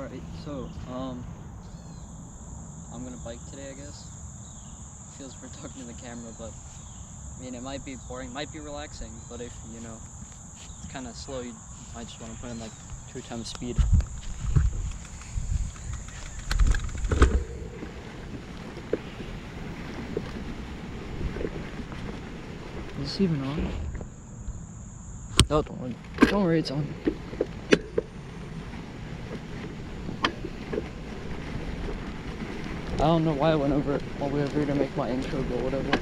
Alright, so, I'm gonna bike today, I guess. Feels weird talking to the camera, but, I mean, it might be boring, might be relaxing, but if, it's kind of slow, you might just want to put in, like, 2 times speed. Is this even on? No, don't worry. Don't worry, it's on. I don't know why I went over all the way over here to make my intro go, whatever.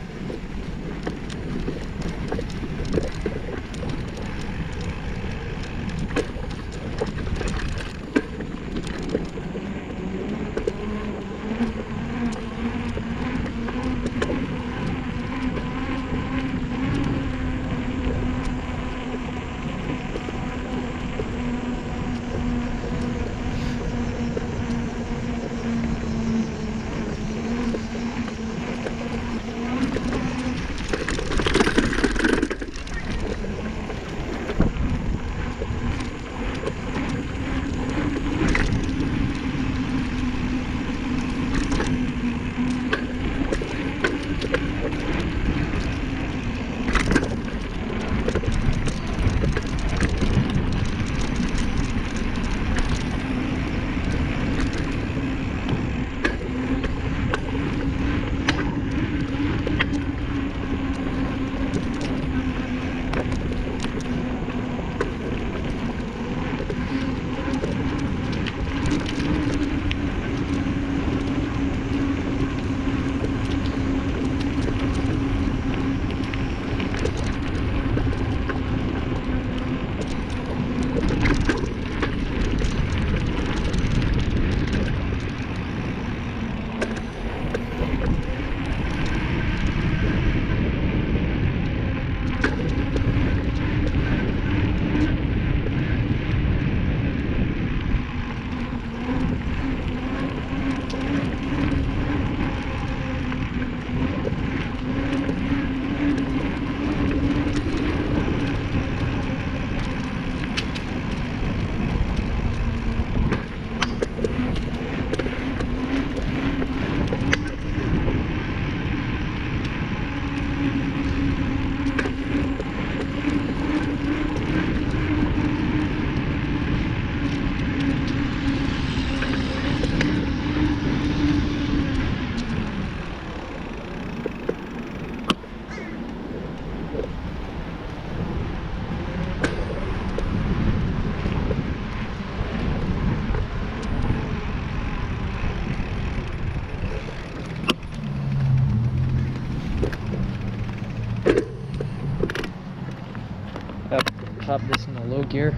Pop this in the low gear.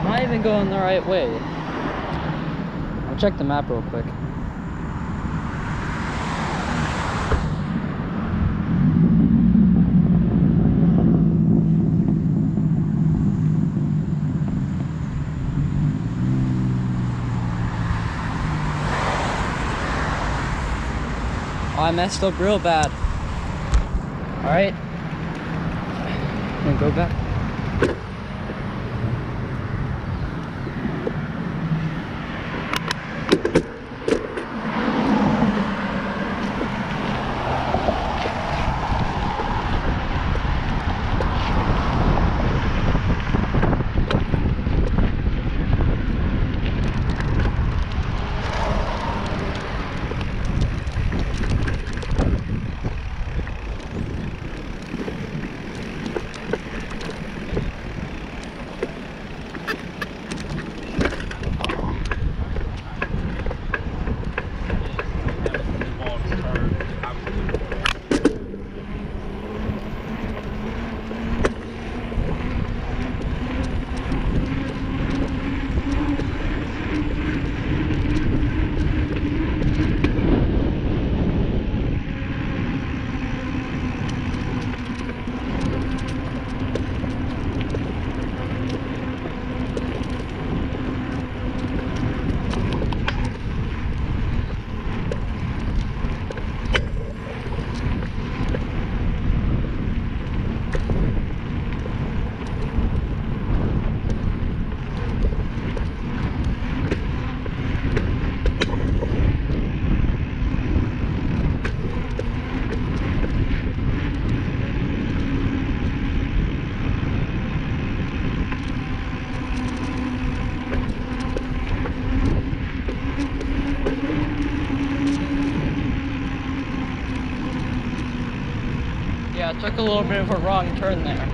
Not even going the right way. I'll check the map real quick. Oh, I messed up real bad. Alright. I'm gonna go back. Took a little bit of a wrong turn there.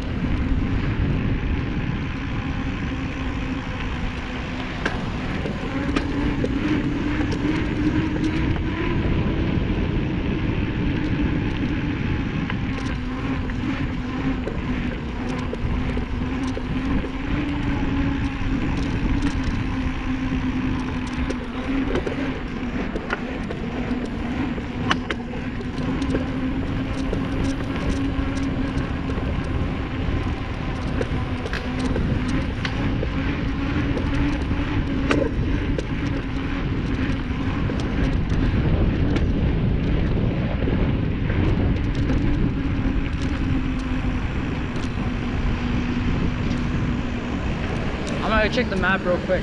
I'm gonna check the map real quick.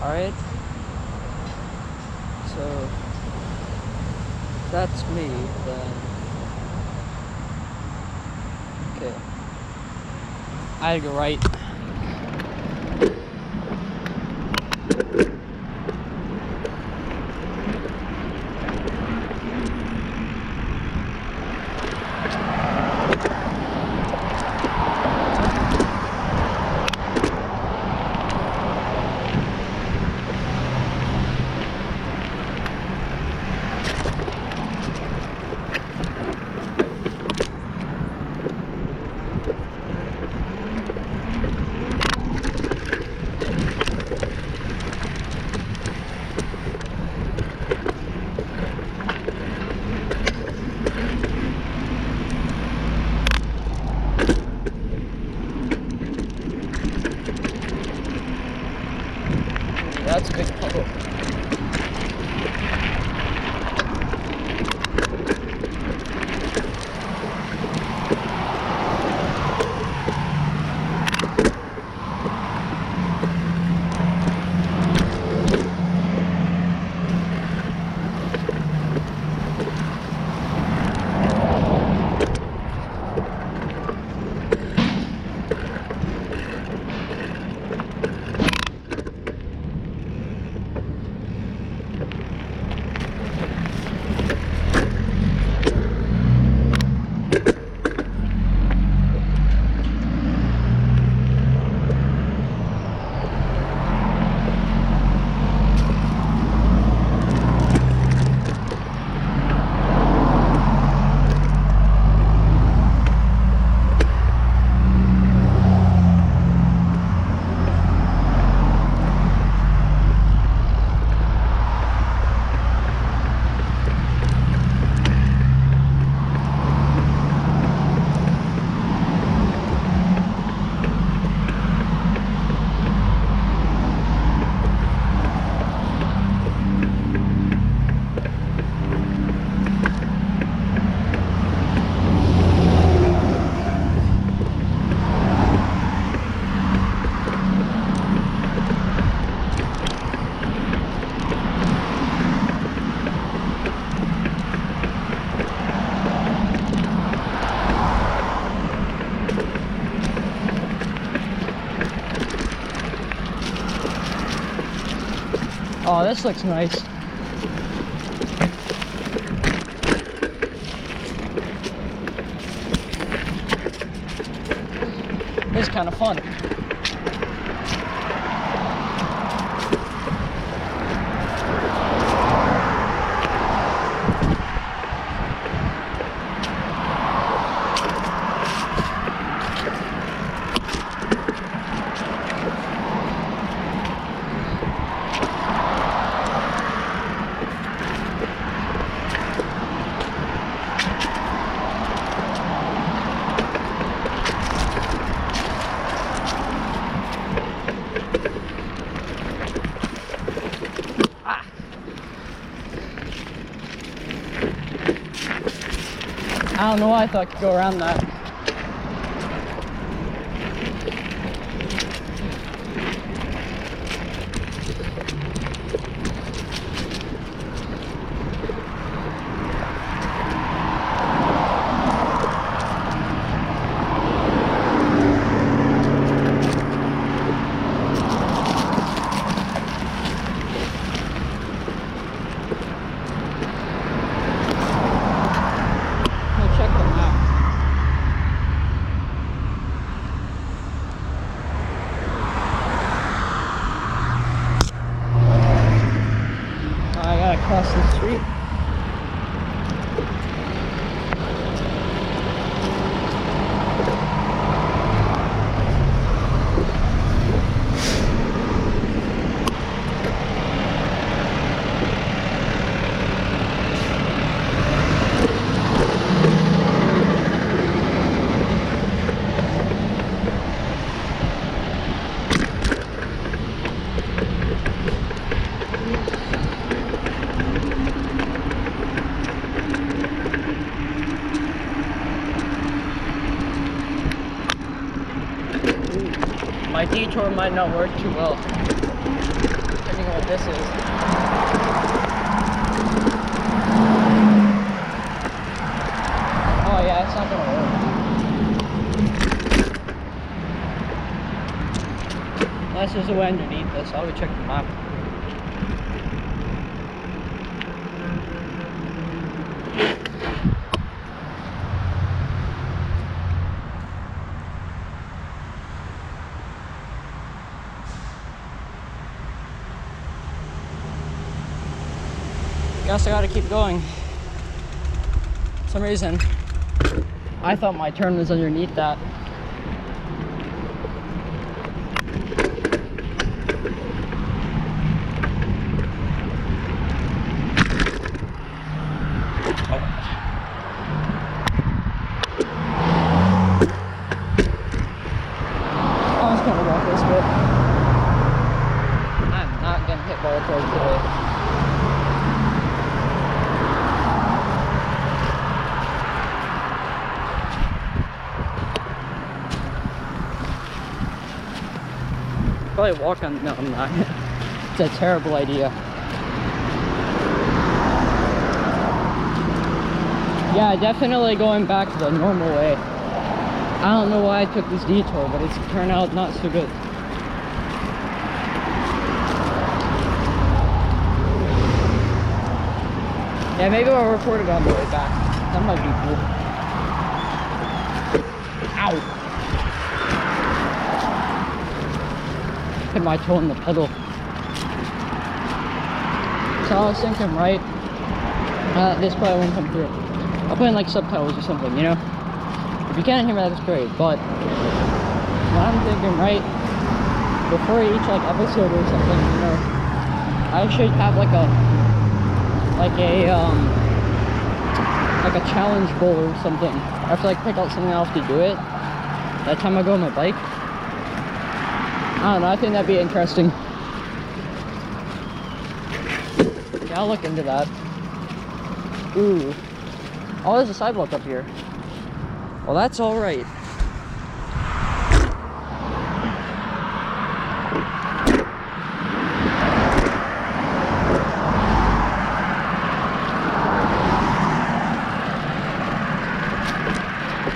Alright. So that's me then. Okay. I had to go right. That's a big puddle. Oh, this looks nice. This is kind of fun. I don't know why I thought I could go around that. across the street. My detour might not work too well, depending on what this is. Oh yeah, it's not gonna work. Unless there's a way underneath this. I'll go check the map. Guess I gotta keep going. For some reason, I thought my turn was underneath that. I was gonna walk this bit. I'm not getting hit by a car today. Probably walk on. No, I'm not. It's a terrible idea. Yeah, definitely going back to the normal way. I don't know why I took this detour, but it's turned out not so good. Yeah, maybe I'll record it on the way back. That might be cool. Ow! Hit my toe in the pedal. So I was thinking, right? This probably won't come through. I'll put in like subtitles or something, you know? If you can't hear me, that's great. But what I'm thinking, right? Before each like episode or something, you know, I should have like a challenge goal or something. I have to like pick out something else to do it. That time I go on my bike. I don't know, I think that'd be interesting. Yeah, I'll look into that. Ooh. Oh, there's a sidewalk up here. Well, that's alright.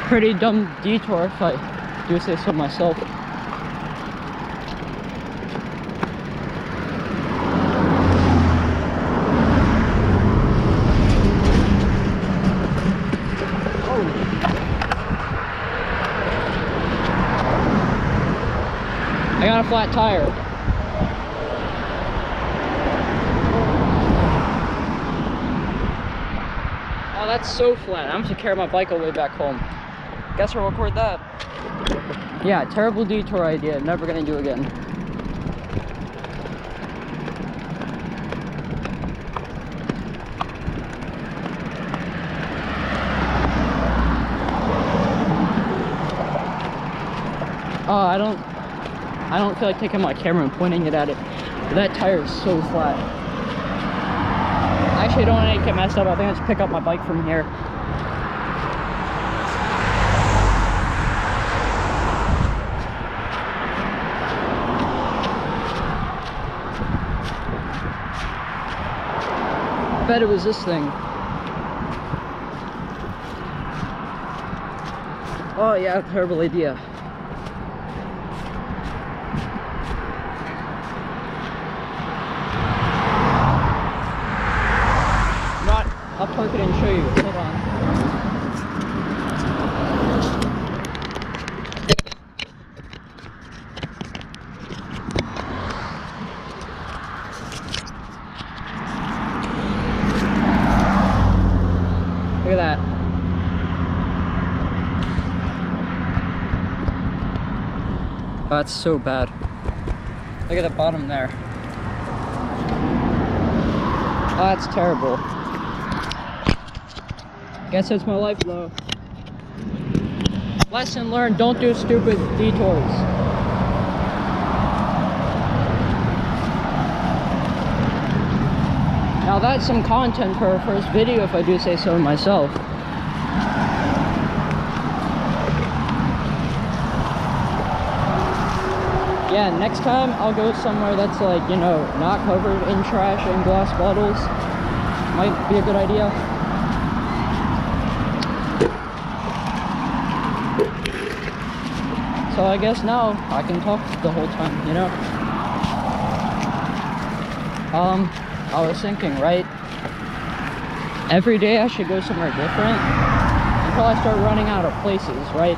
Pretty dumb detour if I do say so myself. I got a flat tire. Oh, that's so flat. I'm supposed to carry my bike all the way back home. Guess we'll record that. Yeah, terrible detour idea. Never gonna do again. Oh, I don't feel like taking my camera and pointing it at it. That tire is so flat. I actually don't want to get messed up. I think I'll just pick up my bike from here. I bet it was this thing. Oh yeah, terrible idea. I'll park it and show you. Hold on. Oh, that's so bad. Look at the bottom there. Oh, that's terrible. Guess that's my life though. Lesson learned, don't do stupid detours. Now that's some content for our first video if I do say so myself. Yeah, next time I'll go somewhere that's like, you know, not covered in trash and glass bottles. Might be a good idea. So I guess now I can talk the whole time, you know? I was thinking, right? Every day I should go somewhere different until I start running out of places, right?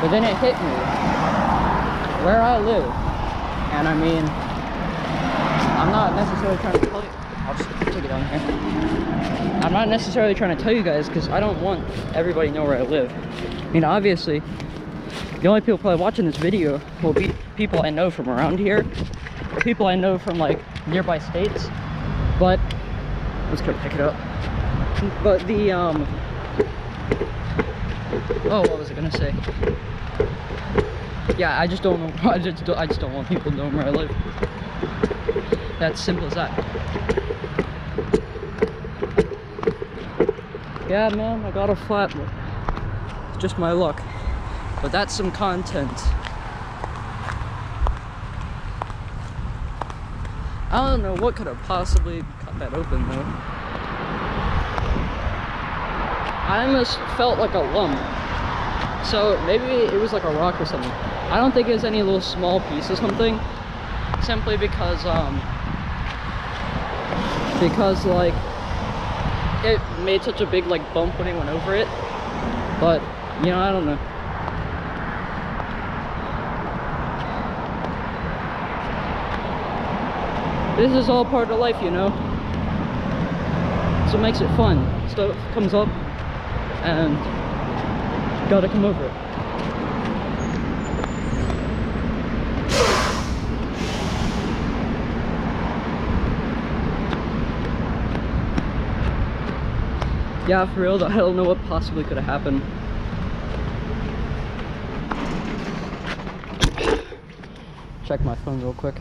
But then it hit me where I live. And I mean, I'm not necessarily trying to tell you. I'll just take it down here. I'm not necessarily trying to tell you guys because I don't want everybody to know where I live. I mean, obviously, the only people probably watching this video will be people I know from around here, or people I know from like nearby states. But let's go pick it up. But the oh, what was I gonna say? Yeah, I just don't know. I just don't want people to know where I live. That's simple as that. Yeah, man, I got a flat. It's just my luck. But that's some content. I don't know what could have possibly cut that open though. I almost felt like a lump. So maybe it was like a rock or something. I don't think it was any little small piece or something. Simply because like it made such a big like bump when it went over it. But you know, I don't know. This is all part of life, you know. So it makes it fun. Stuff comes up and gotta come over it. Yeah, for real, I don't know what possibly could have happened. Check my phone real quick.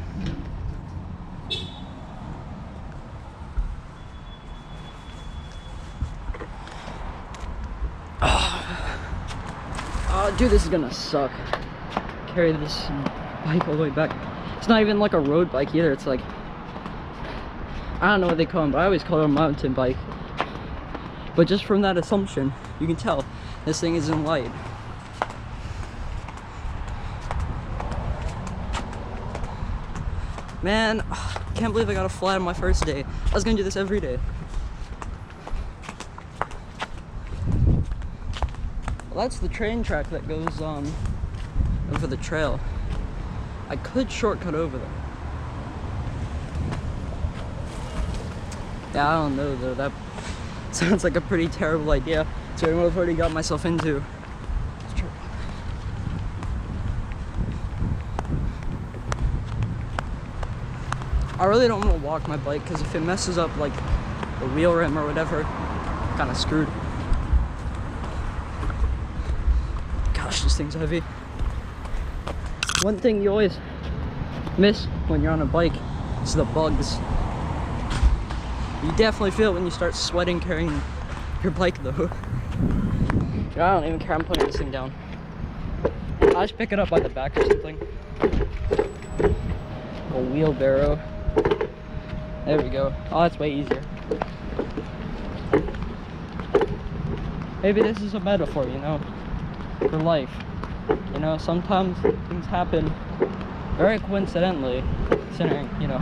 Oh, dude, this is gonna suck. Carry this bike all the way back. It's not even like a road bike either. It's like, I don't know what they call them, but I always call it a mountain bike. But just from that assumption, you can tell this thing isn't light. Man, I can't believe I got a flat on my first day. I was gonna do this every day. Well, that's the train track that goes over the trail. I could shortcut over there. Yeah, I don't know though. That sounds like a pretty terrible idea. So I've already got myself into. I really don't want to walk my bike because if it messes up like the wheel rim or whatever, I'm kind of screwed. Gosh, this thing's heavy. One thing you always miss when you're on a bike is the bugs. You definitely feel it when you start sweating carrying your bike though. I don't even care, I'm putting this thing down. I'll just pick it up by the back or something. A wheelbarrow. There we go. Oh, that's way easier. Maybe this is a metaphor, you know, for life. You know, sometimes things happen very coincidentally, considering, you know,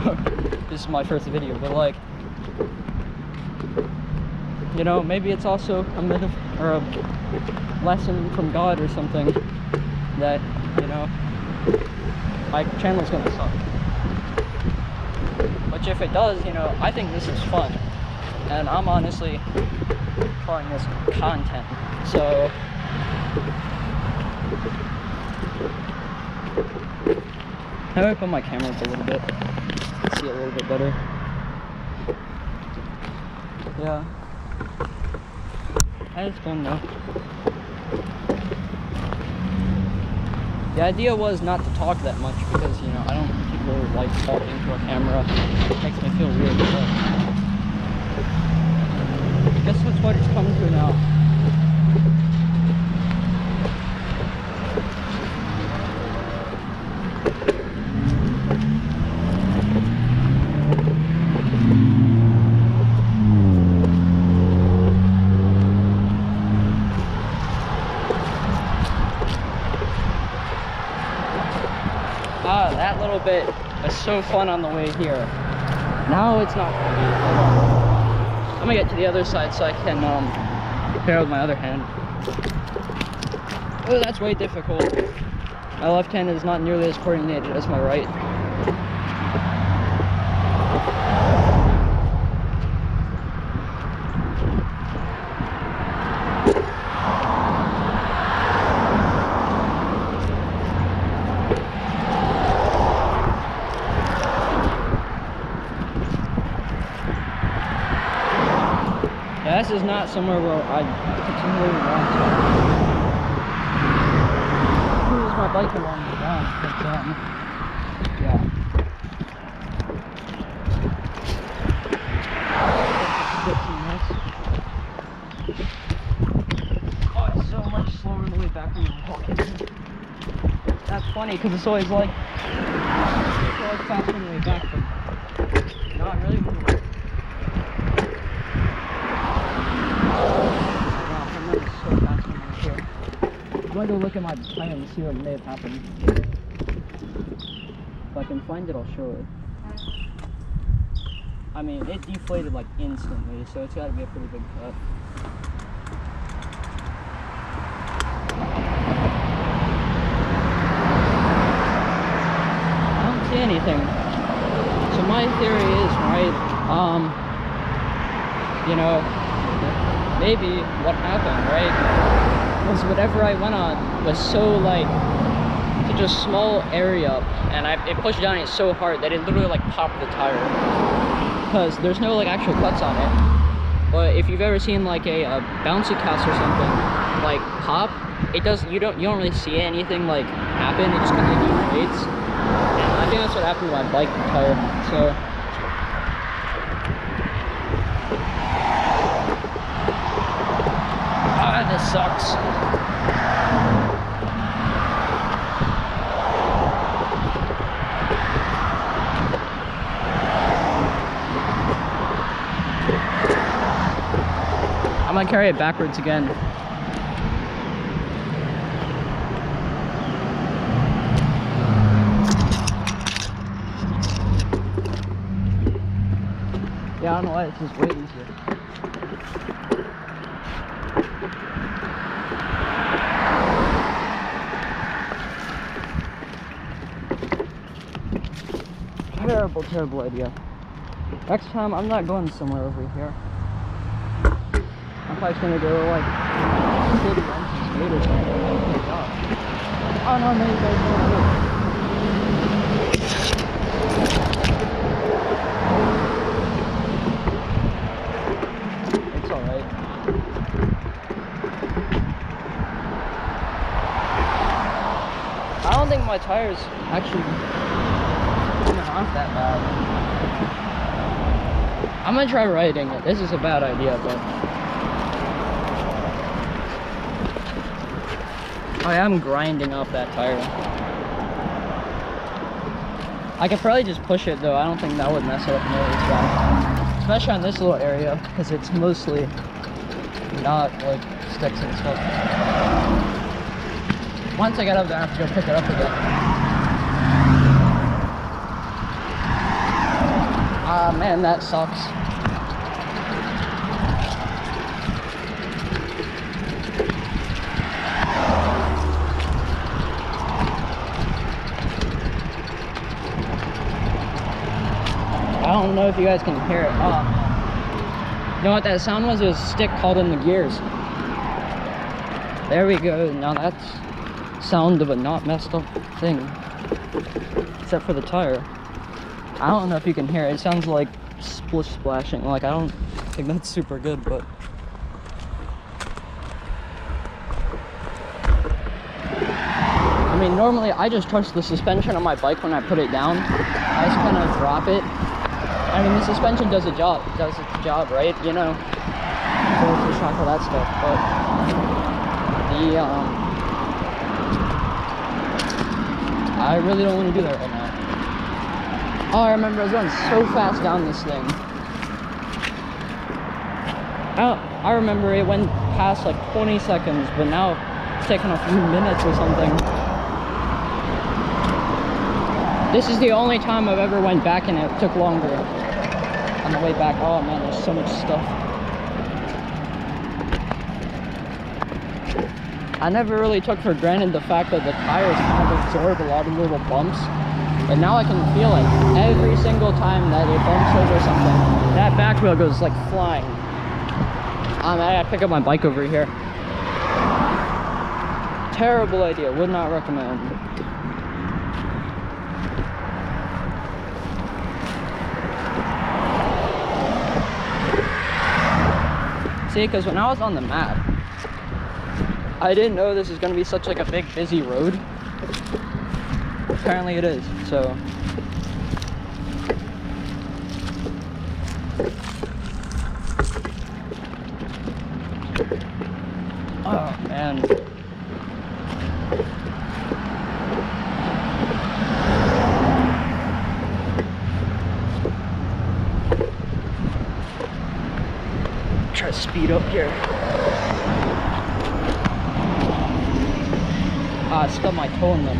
this is my first video, but like, you know, maybe it's also a metaphor or a lesson from God or something that, you know, my channel's gonna suck. Which if it does, you know, I think this is fun. And I'm honestly calling this content. So How do I put my camera up a little bit? See it a little bit better. Yeah. It's fun though. The idea was not to talk that much because, you know, I don't particularly like talking to a camera. It makes me feel weird. But I guess that's what it's come to now. That little bit was so fun on the way here. Now it's not gonna be. I'm gonna get to the other side so I can pair with my other hand. Oh, that's way difficult. My left hand is not nearly as coordinated as my right. This is not somewhere where I particularly want to cruise my bike along the ground, but yeah. Oh, it's so much slower on the way back when you're walking. That's funny because it's always like faster on the way back, but not really. I'm gonna go look at my plan and see what may have happened. If I can find it, I'll show it. I mean, it deflated like instantly, so it's gotta be a pretty big cut. I don't see anything. So my theory is, right, you know, maybe what happened, right? Was whatever I went on was so like such a small area, and it pushed down it so hard that it literally like popped the tire. Because there's no like actual cuts on it. But if you've ever seen like a bouncy castle or something like pop, it does. You don't really see anything like happen. It just kind of deflates. And I think that's what happened to my bike tire. So. This sucks. I'm gonna carry it backwards again. Yeah, I don't know why, it's just way easier. Terrible idea. Next time, I'm not going somewhere over here. I'm probably gonna go like city or something. Oh no, no, you guys don't. It's alright. I don't think my tires actually aren't that bad. I'm gonna try riding it. This is a bad idea, but I am grinding off that tire. I could probably just push it though. I don't think that would mess it up nearly as bad. Especially on this little area, because it's mostly not like sticks and stuff. Once I get up there, I have to go pick it up again. Ah, man, that sucks. I don't know if you guys can hear it. You know what that sound was? It was a stick caught in the gears. There we go. Now that's sound of a not messed up thing. except for the tire. I don't know if you can hear it. It sounds like splish splashing. Like, I don't think that's super good, but I mean, normally I just trust the suspension on my bike when I put it down. I just kind of drop it. I mean, the suspension does its job, right? You know, shock, all that stuff. But the I really don't want to do that right now. Oh, I remember I was going so fast down this thing. I remember it went past like 20 seconds, but now it's taken a few minutes or something. This is the only time I've ever went back and it took longer. On the way back, oh man, there's so much stuff. I never really took for granted the fact that the tires kind of absorb a lot of little bumps. And now I can feel it every single time that it bumps over something. That back wheel goes like flying. I gotta pick up my bike over here. Terrible idea, would not recommend. See, because when I was on the map, I didn't know this is going to be such like a big busy road. Apparently it is, so. Oh man. Try to speed up here. I stubbed my toe in the thing.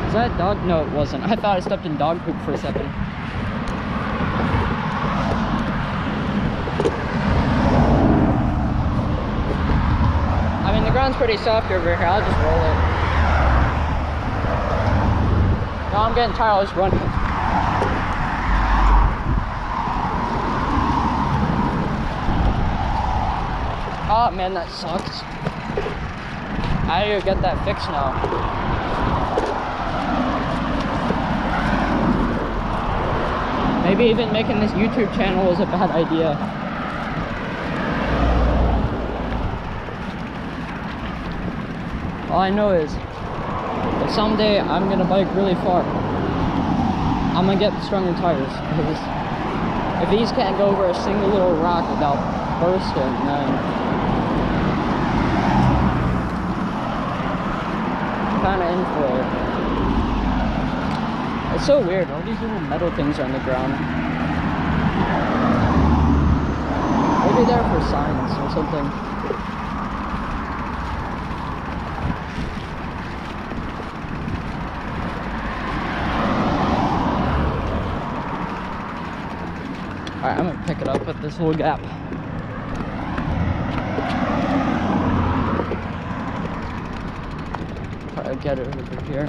Is that dog? No, it wasn't. I thought I stepped in dog poop for a second. I mean, the ground's pretty soft over here. I'll just roll it. No, I'm getting tired. I'll just run. Oh man, that sucks. I need to get that fixed now. Maybe even making this YouTube channel was a bad idea. All I know is that someday I'm gonna bike really far. I'm gonna get stronger tires. Because if these can't go over a single little rock without bursting, then I'm kinda in for it. It's so weird, all these little metal things are on the ground. Maybe they're for science or something. Alright, I'm gonna pick it up at this little gap. Try to get it over here.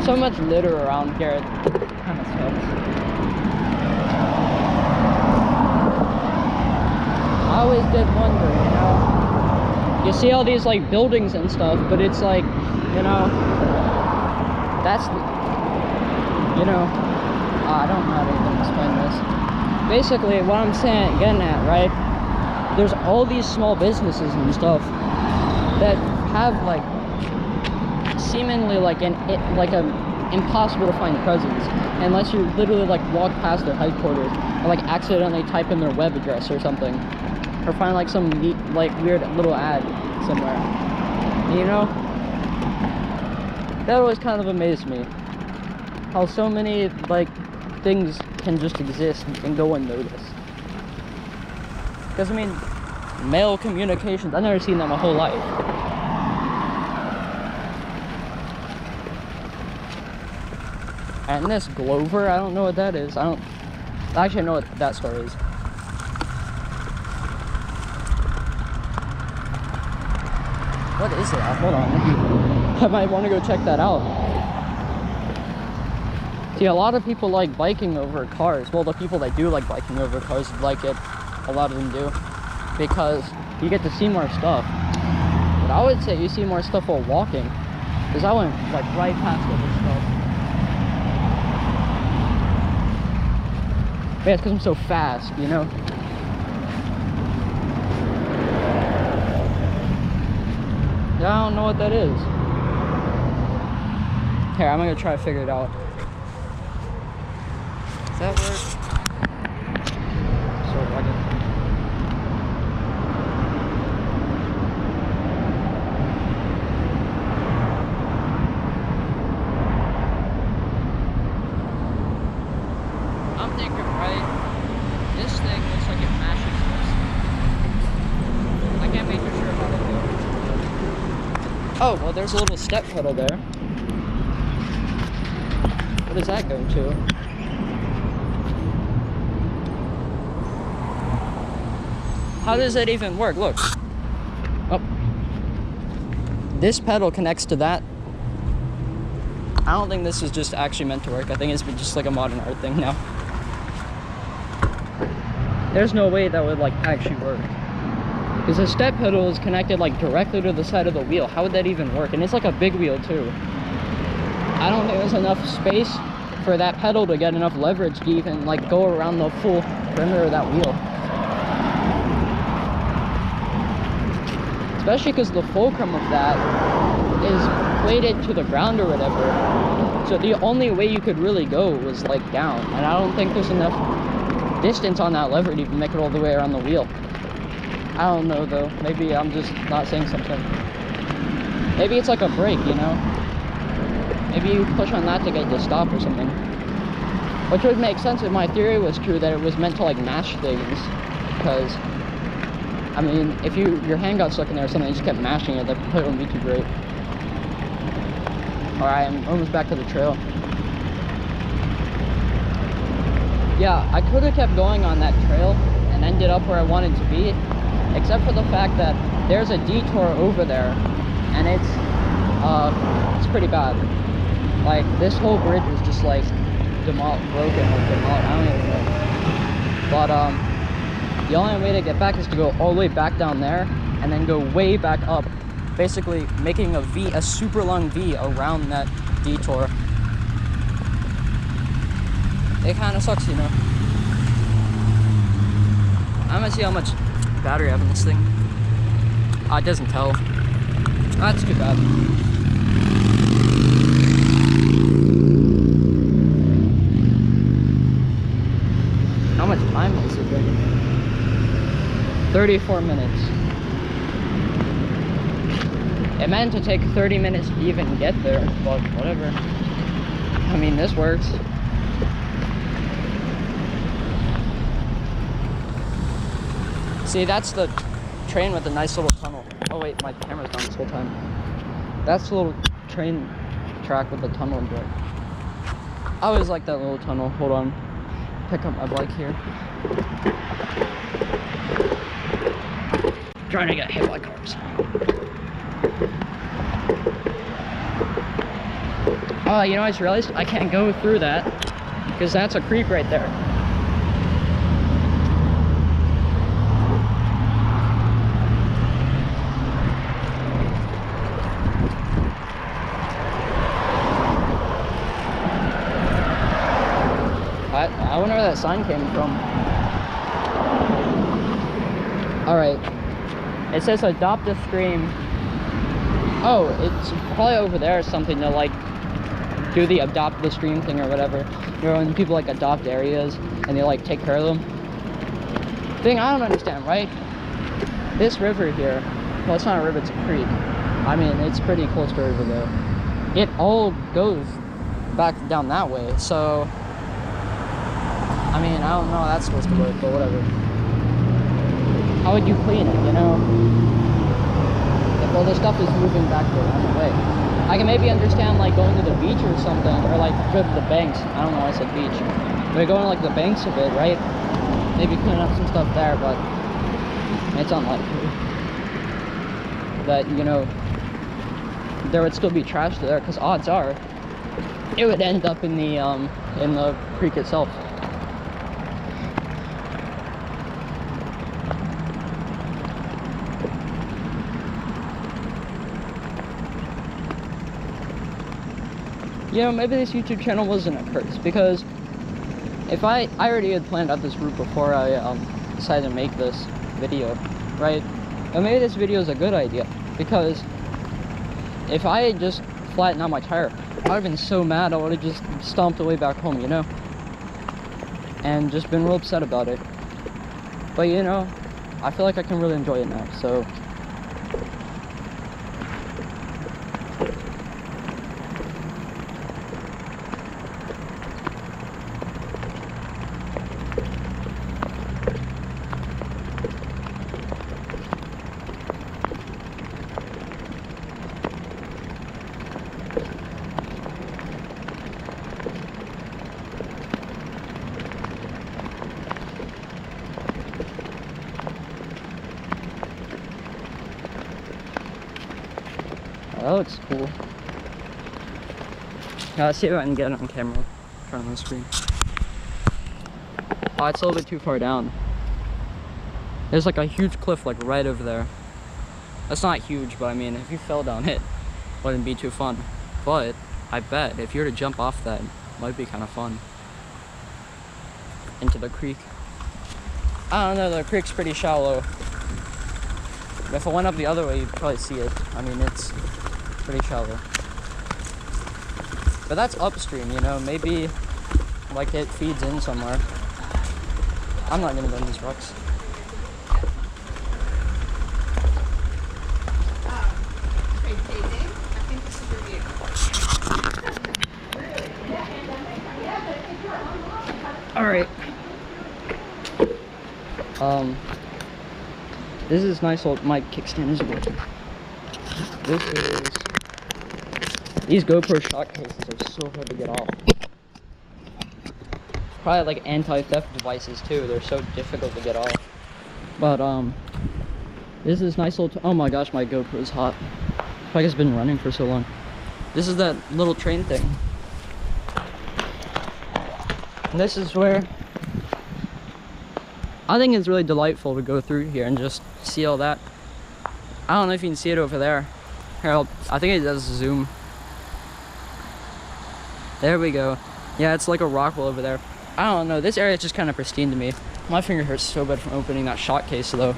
So much litter around here, it kind of sucks. I always did wonder, you know, you see all these like buildings and stuff, but it's like, you know, that's, you know, I don't know how to even explain this. Basically, what I'm getting at, right, there's all these small businesses and stuff that have like seemingly like an impossible to find presence unless you literally like walk past their headquarters or like accidentally type in their web address or something, or find like some neat, like weird little ad somewhere. You know, that always kind of amazed me, how so many like things can just exist and go unnoticed. Because I mean, mail communications, I've never seen that my whole life. And this Glover, I don't know what that is. I actually know what that store is. What is that? Hold on. I might want to go check that out. See, a lot of people like biking over cars. Well, the people that do like biking over cars like it. A lot of them do. Because you get to see more stuff. But I would say you see more stuff while walking. Because I went like right past all this stuff. Yeah, it's because I'm so fast, you know? Yeah, I don't know what that is. Here, I'm gonna try to figure it out. Does that work? So rugged. I'm thinking, right? This thing looks like it mashes this. I can't make sure how to do it. Oh, well, there's a little step pedal there. What does that go to? How does that even work? Look. Oh. This pedal connects to that. I don't think this is just actually meant to work. I think it's just like a modern art thing now. There's no way that would like actually work. Because the step pedal is connected like directly to the side of the wheel. How would that even work? And it's like a big wheel too. I don't think there's enough space for that pedal to get enough leverage to even like go around the full perimeter of that wheel. Especially because the fulcrum of that is plated to the ground or whatever. So the only way you could really go was like down. And I don't think there's enough distance on that lever to even make it all the way around the wheel. I don't know though. Maybe I'm just not saying something. Maybe it's like a brake, you know? Maybe you push on that to get it to stop or something. Which would make sense if my theory was true, that it was meant to like mash things. Because, I mean, if your hand got stuck in there or something, you just kept mashing it, that probably wouldn't be too great. Alright, I'm almost back to the trail. Yeah, I could have kept going on that trail and ended up where I wanted to be. Except for the fact that there's a detour over there. And it's pretty bad. Like, this whole bridge is just like broken or demolished, I don't even know. But the only way to get back is to go all the way back down there and then go way back up, basically making a super long V around that detour. It kind of sucks, you know. I'm gonna see how much battery I have in this thing. Oh, it doesn't tell. Oh, that's too bad. How much time is it been? 34 minutes. It meant to take 30 minutes to even get there, but whatever. I mean, this works. See, that's the train with the nice little tunnel. Oh wait, my camera's down this whole time. That's the little train track with the tunnel into it. I always like that little tunnel. Hold on. Pick up my bike here. Trying to get hit by cars. Oh, you know, I just realized I can't go through that because that's a creek right there. I wonder where that sign came from. Alright. It says adopt a stream. Oh, it's probably over there or something to like do the adopt the stream thing or whatever. You know, when people like adopt areas and they like take care of them. Thing I don't understand, right? This river here, well, it's not a river, it's a creek. I mean, it's pretty close to a river though. It all goes back down that way, so I mean, I don't know how that's supposed to work, but whatever. How would you clean it, you know? If Well, the stuff is moving back the wrong way. I can maybe understand like going to the beach or something, or like go to the banks. I don't know why I said beach. But going to like the banks a bit, right? Maybe clean up some stuff there, but it's unlikely that, you know, there would still be trash there, because odds are it would end up in the creek itself. You know, maybe this YouTube channel wasn't a curse, because if I already had planned out this route before I decided to make this video, right? But maybe this video is a good idea, because if I had just flattened out my tire, I would have been so mad I would have just stomped away back home, you know? And just been real upset about it. But you know, I feel like I can really enjoy it now, so... that looks cool. Now let's see if I can get it on camera in front of the screen. Oh, it's a little bit too far down. There's like a huge cliff like right over there. That's not huge, but I mean, if you fell down it, wouldn't be too fun. But I bet if you were to jump off that, it might be kind of fun. Into the creek. I don't know, the creek's pretty shallow. If I went up the other way, you'd probably see it. I mean, it's pretty shallow. But that's upstream, you know, maybe like it feeds in somewhere. I'm not gonna go in these rocks. Alright. This is nice old mic kickstand is working. This is... These GoPro shot cases are so hard to get off. Probably like anti-theft devices too, they're so difficult to get off. But this is nice little... Oh my gosh, my GoPro is hot. It's like it's been running for so long. This is that little train thing. And this is where... I think it's really delightful to go through here and just see all that. I don't know if you can see it over there. Here, I think it does zoom. There we go. Yeah, it's like a rock wall over there. I don't know, this area is just kind of pristine to me. My finger hurts so bad from opening that shot case though.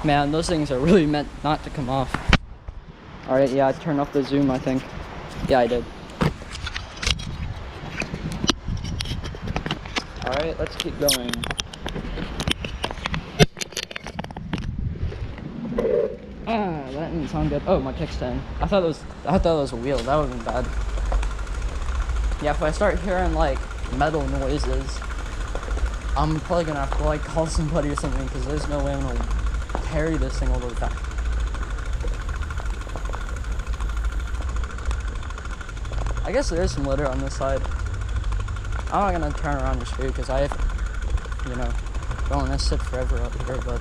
Man, those things are really meant not to come off. Alright, yeah, I turned off the zoom, I think. Yeah, I did. Alright, let's keep going. Ah, that didn't sound good. Oh, my kickstand. I thought that was a wheel. That would have been bad. Yeah, if I start hearing like metal noises, I'm probably gonna have to like call somebody or something, because there's no way I'm gonna carry this thing all the way back. I guess there is some litter on this side. I'm not gonna turn around and show you, because I, you know, don't want to sit forever up here, but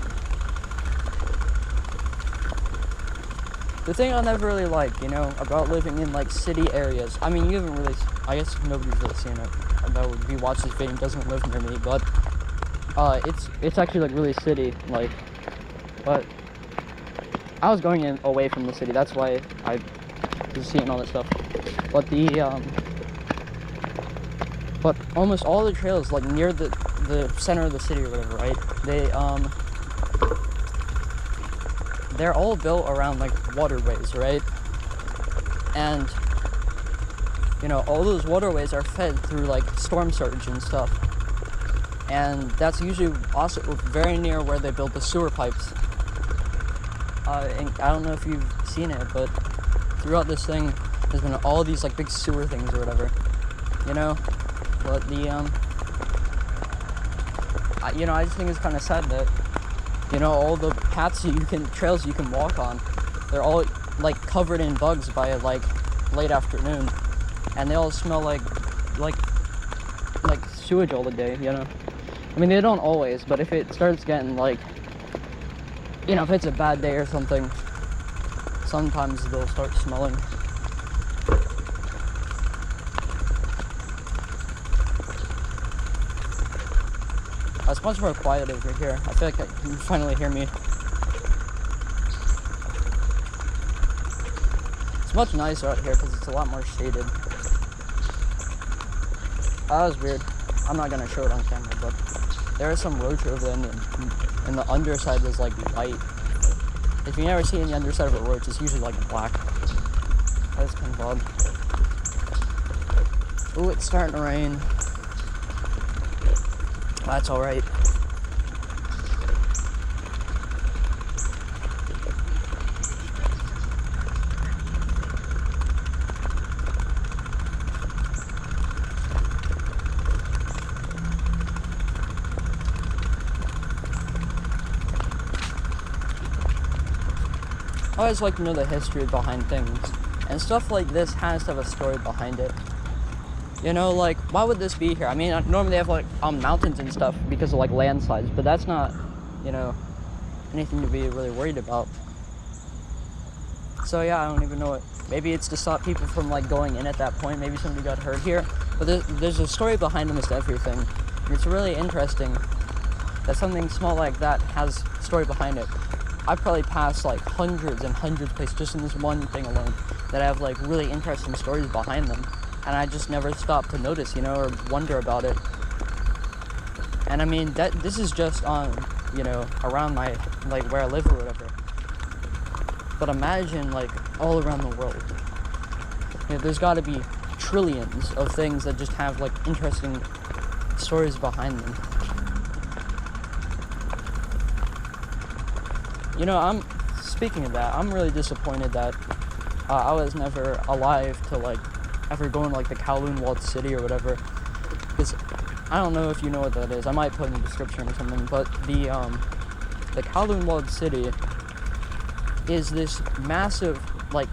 the thing I never really like, you know, about living in like city areas, I mean, you haven't really, I guess nobody's really seen it, that would be watching this video and doesn't live near me, but it's actually like really city, like, but I was going in away from the city, that's why I was seeing all this stuff, but but almost all the trails, like near the center of the city or whatever, right? They're all built around like waterways, right? And you know, all those waterways are fed through like storm surge and stuff. And that's usually also very near where they build the sewer pipes. And I don't know if you've seen it, but throughout this thing, there's been all these like big sewer things or whatever, you know? But the, you know, I just think it's kind of sad that You know, all the trails you can walk on, they're all like covered in bugs by like late afternoon, and they all smell like sewage all the day, you know. I mean, they don't always, but if it starts getting like, you know, if it's a bad day or something, sometimes they'll start smelling. It's much more quiet over here. I feel like you can finally hear me. It's much nicer out here because it's a lot more shaded. That was weird. I'm not gonna show it on camera, but there is some roach over there, and the underside is like white. If you never see the underside of a roach, it's usually like black. That's kind of odd. Ooh, it's starting to rain. That's alright. I always like to know the history behind things, and stuff like this has to have a story behind it. You know, like, why would this be here? I mean, normally they have like mountains and stuff because of like landslides, but that's not, you know, anything to be really worried about. So yeah, I don't even know what. Maybe it's to stop people from like going in at that point. Maybe somebody got hurt here, but there's a story behind almost everything. And it's really interesting that something small like that has a story behind it. I've probably passed like hundreds and hundreds of places just in this one thing alone that have like really interesting stories behind them, and I just never stop to notice, you know, or wonder about it. And I mean, this is just on, you know, around my, like, where I live or whatever. But imagine like all around the world. You know, there's got to be trillions of things that just have like interesting stories behind them. You know, speaking of that, I'm really disappointed that I was never alive to like ever go in like the Kowloon Walled City or whatever. Because I don't know if you know what that is. I might put in the description or something. But the Kowloon Walled City is this massive like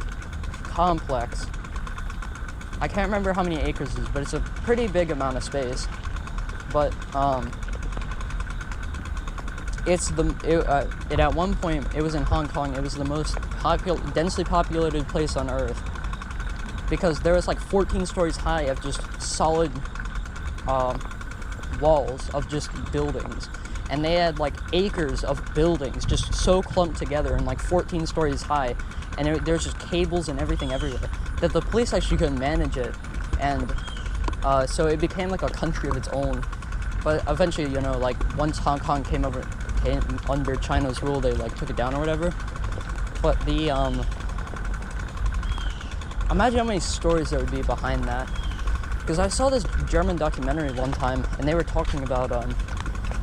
complex. I can't remember how many acres it is, but it's a pretty big amount of space. But it at one point, it was in Hong Kong. It was the most densely populated place on Earth, because there was like 14 stories high of just solid walls of just buildings, and they had like acres of buildings just so clumped together and like 14 stories high, and there's just cables and everything everywhere that the police actually couldn't manage it, and so it became like a country of its own. But eventually, you know, like once Hong Kong came under China's rule, they like took it down or whatever. But the imagine how many stories there would be behind that. Because I saw this German documentary one time, and they were talking about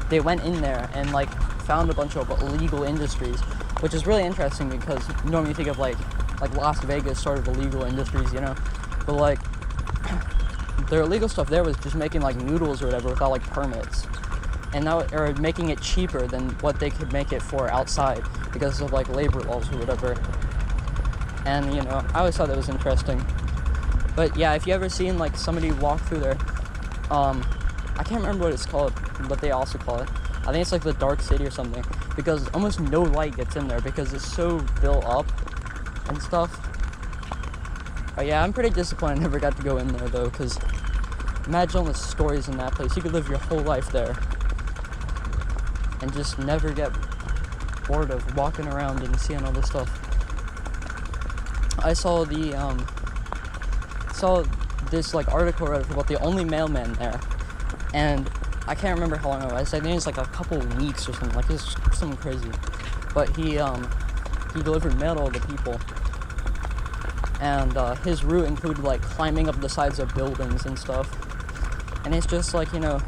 they went in there and like found a bunch of illegal industries, which is really interesting because normally you think of like Las Vegas sort of illegal industries, you know, but like their illegal stuff there was just making like noodles or whatever without like permits, and or making it cheaper than what they could make it for outside because of like labor laws or whatever. And you know, I always thought that was interesting. But yeah, if you ever seen like somebody walk through there, I can't remember what it's called, but they also call it, I think it's like the Dark City or something, because almost no light gets in there because it's so built up and stuff. But yeah, I'm pretty disappointed I never got to go in there though, because imagine all the stories in that place. You could live your whole life there and just never get bored of walking around and seeing all this stuff. I saw this like article about the only mailman there, and I can't remember how long it was. I think it's like a couple weeks or something. Like it's something crazy. But he delivered mail to all the people, and his route included like climbing up the sides of buildings and stuff. And it's just like, you know,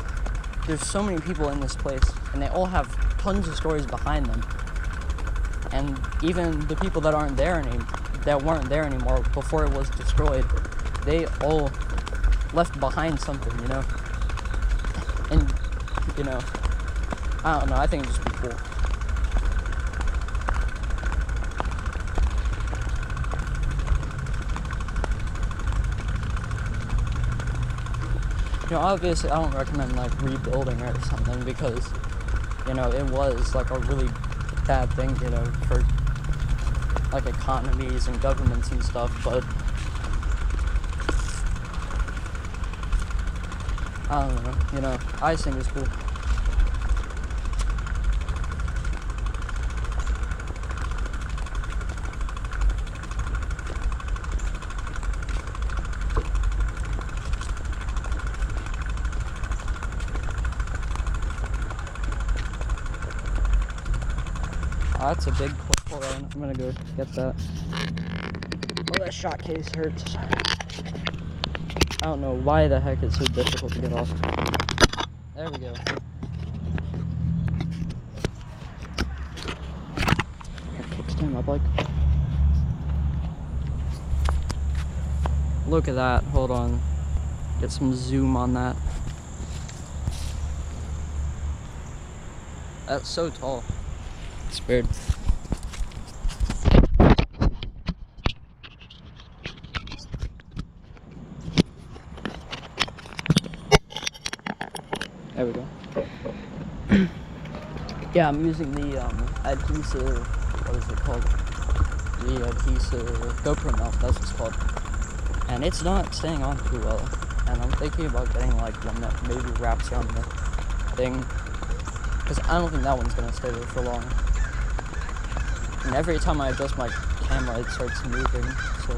there's so many people in this place, and they all have tons of stories behind them. And even the people that weren't there anymore before it was destroyed, they all left behind something, you know. And you know, I don't know, I think it'd just be cool. You know, obviously I don't recommend like rebuilding or something because, you know, it was like a really bad thing, you know, for like economies and governments and stuff, but I don't know, you know, icing is cool. Oh, that's a big clip. Hold on, I'm gonna go get that. Oh, that shot case hurts. I don't know why the heck it's so difficult to get off. There we go. Kickstand my bike. Look at that. Hold on. Get some zoom on that. That's so tall. It's weird. There we go. Yeah, I'm using the adhesive, what is it called? The adhesive GoPro mount, that's what it's called. And it's not staying on too well. And I'm thinking about getting like one that maybe wraps around the thing. Because I don't think that one's going to stay there for long. And every time I adjust my camera, it starts moving, so...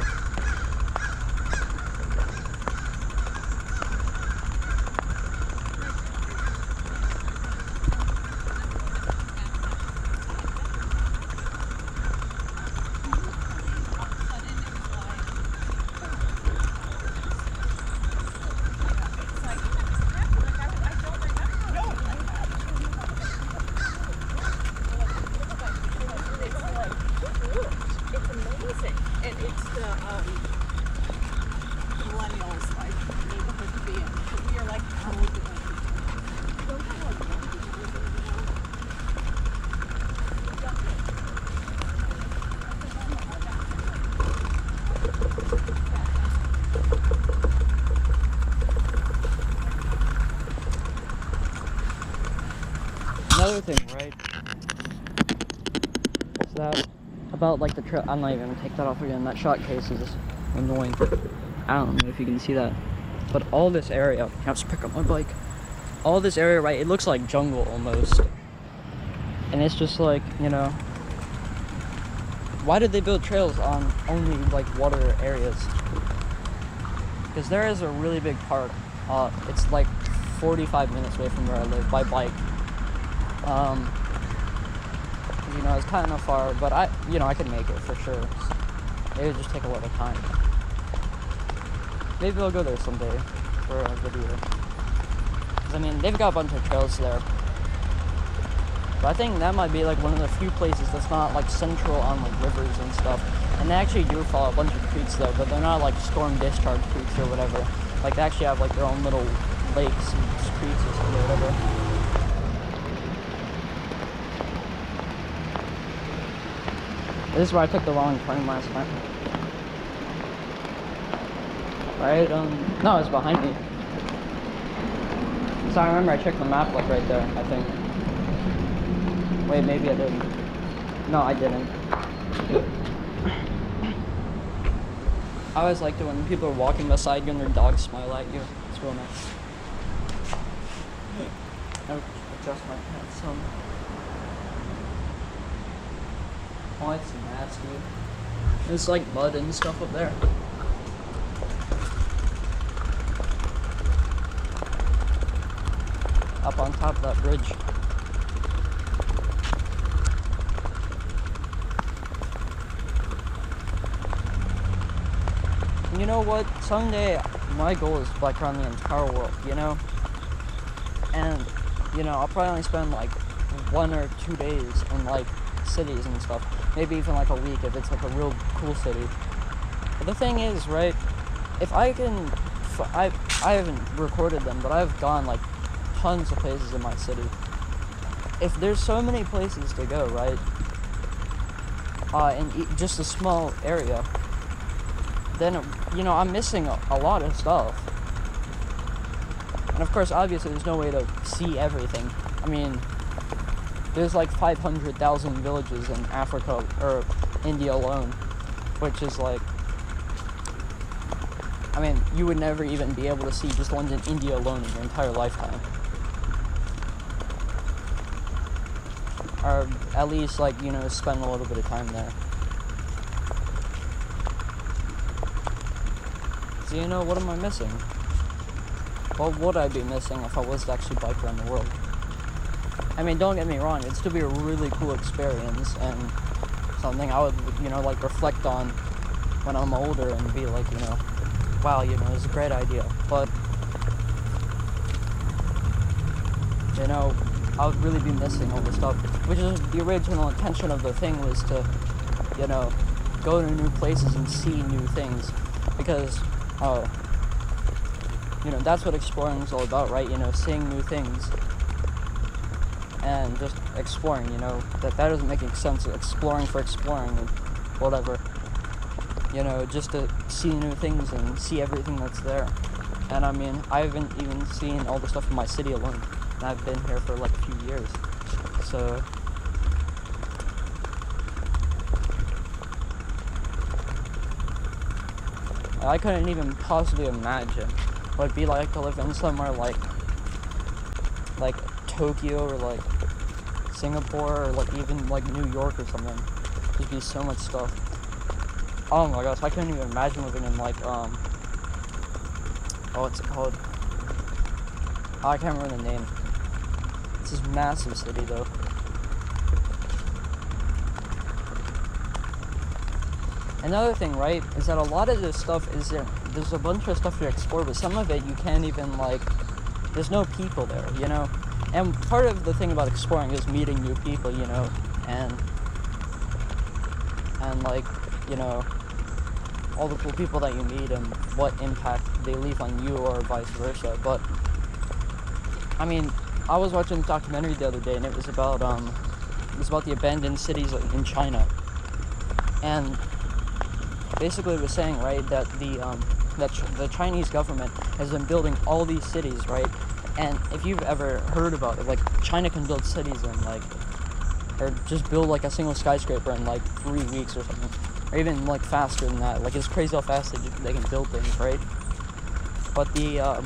Another thing, right, is that about like the trail. I'm not even gonna take that off again. That shot case is annoying. I don't know if you can see that, but all this area, I'll just pick up my bike. All this area, right, it looks like jungle almost. And it's just like, you know, why did they build trails on only like water areas? Because there is a really big park. It's like 45 minutes away from where I live by bike. You know, it's kind of far, but I could make it for sure. It would just take a lot of time. Maybe I'll go there someday for a video. 'Cause, I mean, they've got a bunch of trails there. But I think that might be like one of the few places that's not like central on like rivers and stuff. And they actually do follow a bunch of creeks though, but they're not like storm discharge creeks or whatever. Like they actually have like their own little lakes and creeks or something or whatever. This is where I took the wrong turn last time. Right? No, it's behind me. So I remember I checked the map like right there, I think. Wait, maybe I didn't. No, I didn't. I always liked it when people are walking beside you and their dogs smile at you. It's real nice. I'll adjust my pants some. Oh, it's nasty. It's like mud and stuff up there. Up on top of that bridge. You know what? Someday my goal is to bike around the entire world, you know? And, you know, I'll probably only spend like 1 or 2 days in like cities and stuff. Maybe even like a week if it's like a real cool city. But the thing is, right, if I can, I haven't recorded them, but I've gone like tons of places in my city. If there's so many places to go, right, in just a small area, then, you know, I'm missing a lot of stuff. And of course, obviously, there's no way to see everything. I mean, there's like 500,000 villages in Africa, or India alone, which is like, I mean, you would never even be able to see just ones in India alone in your entire lifetime. Or at least, like, you know, spend a little bit of time there. So, you know, what am I missing? What would I be missing if I was to actually bike around the world? I mean, don't get me wrong, it'd still be a really cool experience and something I would, you know, like, reflect on when I'm older and be like, you know, wow, you know, it's a great idea. But, you know, I would really be missing all this stuff, which is the original intention of the thing, was to, you know, go to new places and see new things, because, you know, that's what exploring is all about, right? You know, seeing new things and just exploring, you know, that doesn't make any sense, exploring for exploring and whatever, you know, just to see new things and see everything that's there. And I mean, I haven't even seen all the stuff in my city alone, and I've been here for like a few years, so I couldn't even possibly imagine what it'd be like to live in somewhere like Tokyo or like Singapore or like even like New York or something. There'd be so much stuff. Oh my gosh, I couldn't even imagine living in like what's it called? Oh, I can't remember the name. It's this massive city though. Another thing, right, is that a lot of this stuff there's a bunch of stuff to explore, but some of it you can't even, like, there's no people there, you know? And part of the thing about exploring is meeting new people, you know, and like, you know, all the cool people that you meet and what impact they leave on you or vice versa. But, I mean, I was watching a documentary the other day, and it was about the abandoned cities in China. And basically it was saying, right, that the Chinese government has been building all these cities, right? And if you've ever heard about it, like, China can build cities in, like, or just build, like, a single skyscraper in, like, 3 weeks or something. Or even, like, faster than that. Like, it's crazy how fast they can build things, right? But the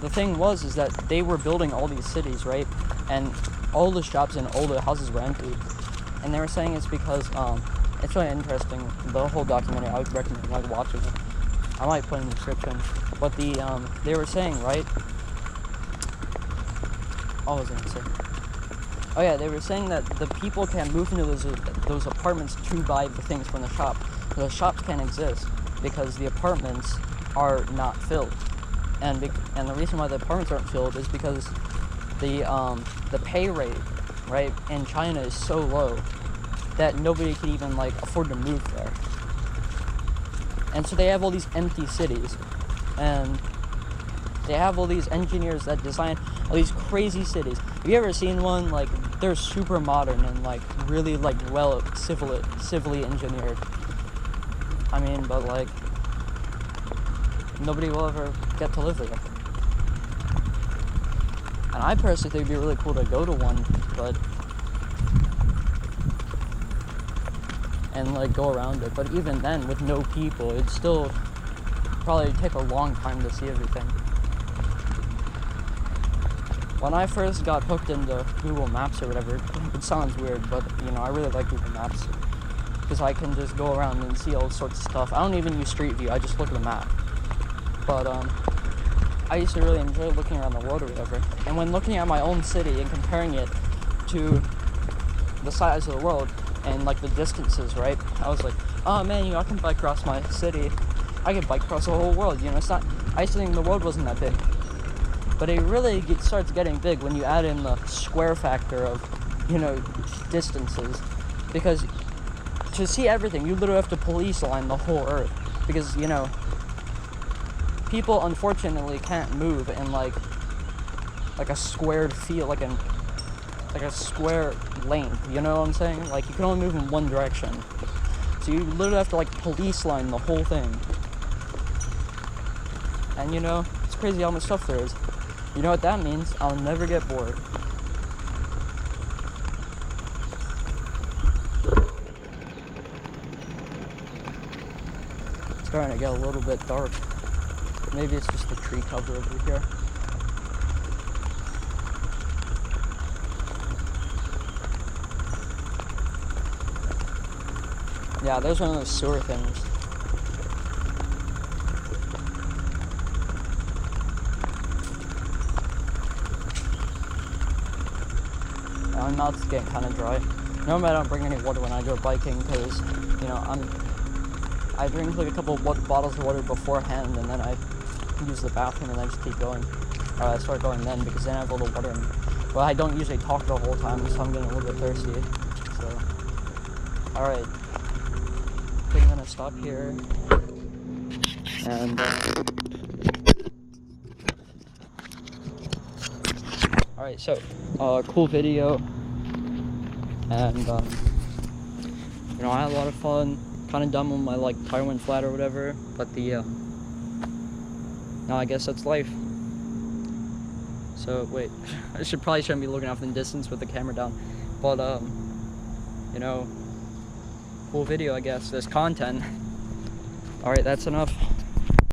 thing is that they were building all these cities, right? And all the shops and all the houses were empty. And they were saying it's because, it's really interesting, the whole documentary. I would recommend, like, watching it. I might put it in the description. But they were saying, right? What was I gonna say? Oh yeah, they were saying that the people can't move into those apartments to buy the things from the shop. The shops can't exist because the apartments are not filled. And the reason why the apartments aren't filled is because the pay rate, right, in China is so low that nobody could even, like, afford to move there. And so they have all these empty cities, and they have all these engineers that design all these crazy cities. Have you ever seen one? Like, they're super modern and, like, really, like, well civilly engineered. I mean, but, like, nobody will ever get to live there. And I personally think it'd be really cool to go to one, but and, like, go around it. But even then, with no people, it'd still probably take a long time to see everything. When I first got hooked into Google Maps or whatever, it sounds weird, but, you know, I really like Google Maps because I can just go around and see all sorts of stuff. I don't even use Street View, I just look at the map. But, I used to really enjoy looking around the world or whatever. And when looking at my own city and comparing it to the size of the world and, like, the distances, right, I was like, oh man, you know, I can bike across my city. I can bike across the whole world, you know, it's not, I used to think the world wasn't that big. But it really starts getting big when you add in the square factor of, you know, distances. Because to see everything, you literally have to police line the whole earth. Because, you know, people unfortunately can't move in, like a squared field, like a square lane, you know what I'm saying? Like, you can only move in one direction. So you literally have to, like, police line the whole thing. And, you know, it's crazy how much stuff there is. You know what that means? I'll never get bored. It's starting to get a little bit dark. Maybe it's just the tree cover over here. Yeah, there's one of those sewer things. My mouth's getting kind of dry. Normally I don't bring any water when I go biking because, you know, I drink like a couple of bottles of water beforehand and then I use the bathroom and then just keep going. I start going then because then I have all the water in me. Well, I don't usually talk the whole time, so I'm getting a little bit thirsty. So, alright. I think I'm gonna stop here. And, alright, so, cool video. And, you know, I had a lot of fun. Kind of dumb when my, like, tire went flat or whatever. But no, I guess that's life. So, wait. I shouldn't be looking off in the distance with the camera down. But, you know, cool video, I guess. There's content. Alright, that's enough.